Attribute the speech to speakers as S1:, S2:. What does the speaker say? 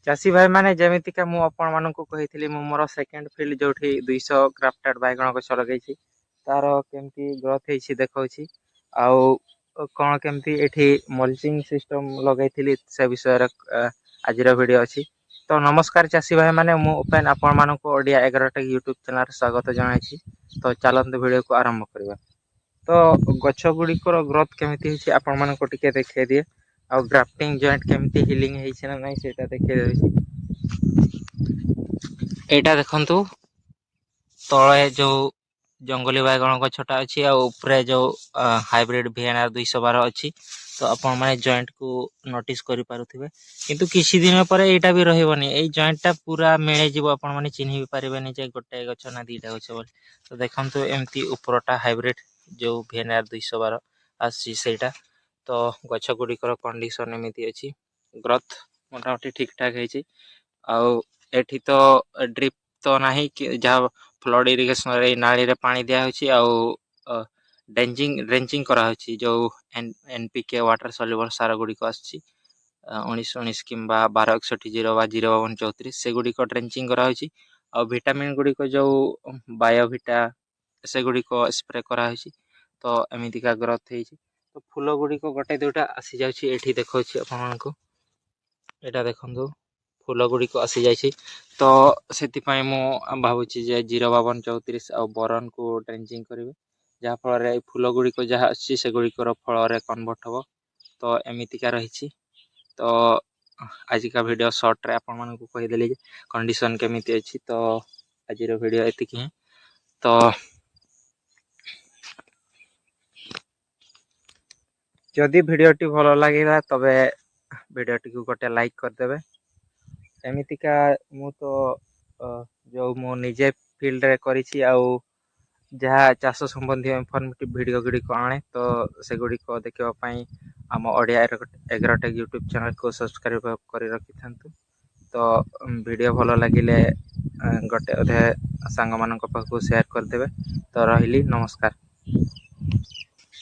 S1: चाषी भाई माने जेमितिका मु आपण मानकु कहिथिली मु मोर सेकंड फील्ड जोठी 200 ग्राफ्टेड बाइगण गछ लगेछि तार केमती ग्रोथ हेछि देखौछि आउ कोन केमती एठी मल्चिंग सिस्टम लगैथिली से विषय रे आजिर वीडियो अछि। तो नमस्कार चाषी भाई माने मु ओपन आपण मानकु ओडिया 11 टेक यूट्यूब चैनल स्वागत जणाइछि। तो चलंत वीडियो को आरंभ करबा। तो गछ गुड़िकर ग्रोथ केमिति हेछि आपण मानको टिके देखै दिए आ ग्राफ्टिंग जॉइंट केमिति हिलिंग हेछि ना नै सेटा देखै देछि। एटा देखंतु तळे जो जंगली बाइगण गछटा अछि आ ऊपरे जो हाइब्रिड VNR 212 अछि। तो आपण माने जॉइंट को नोटिस करि पारुथिबे किंतु किछि दिन पर एटा भी रहइबनी ए जॉइंट टा पूरा मेळे जिवो आपण माने चिन्हि भी पारिबेनी जे गोटे गछ ना दीटा गछ बोल। तो देखंतु एमती ऊपरटा हाइब्रिड जो VNR 212 आसी सेटा तो गछ गुड़िकर कंडीशन एमिति अछि ग्रोथ मोटामोटी ठीक ठाक हेछि। आउ एठी तो ड्रिप तो नाही कि जहा फ्लड इरिगेशन रे नाली रे पानी दिया होछि आउ ड्रेंचिंग करा होछि जो NPK वाटर सॉल्युबल सार गुडी को आछि 1919 किंबा 1261 बा 05234 से गुडी को ड्रेंचिंग करा होछि आउ विटामिन गुडी को जो बायोविटा से गुडी को स्प्रे करा होछि। तो एमिति का ग्रोथ हेछि। तो फूल गुडी को गटे दुटा आसी जाउछि एठी देखौछि आपण को एटा देखंतु फूल गुडी को आसी जाइछि। तो सेति पय मु भाबुछि जे 05234 आ बोरन को ड्रेंचिंग करिवे जहा फल रे फूल गुडी को जहा अछि से गुडी को फल रे कन्वर्ट हबो। तो एमिति का रहिछि। तो आज का वीडियो शॉर्ट रे आपण मन को कहि देली जे कंडीशन केमिति अछि। तो आज रो वीडियो एतिकी है। तो जदि वीडियोटी भलो लागिला तबे वीडियोटी को गोटे लाइक कर देबे। एमितिका मु तो जो मु निजे फील्ड रे करिछि आउ जहा चाष संबंधी इन्फॉर्मेटिव वीडियो गुडी को आने तो से गुडी को देखिबा पई हम ओडिया 11 टेक यूट्यूब चैनल को सब्सक्राइब करि रखि थांतु। तो वीडियो भलो लागिले गोटे अधे सांग मानन को पाखु शेयर कर देबे। तो रहिली नमस्कार।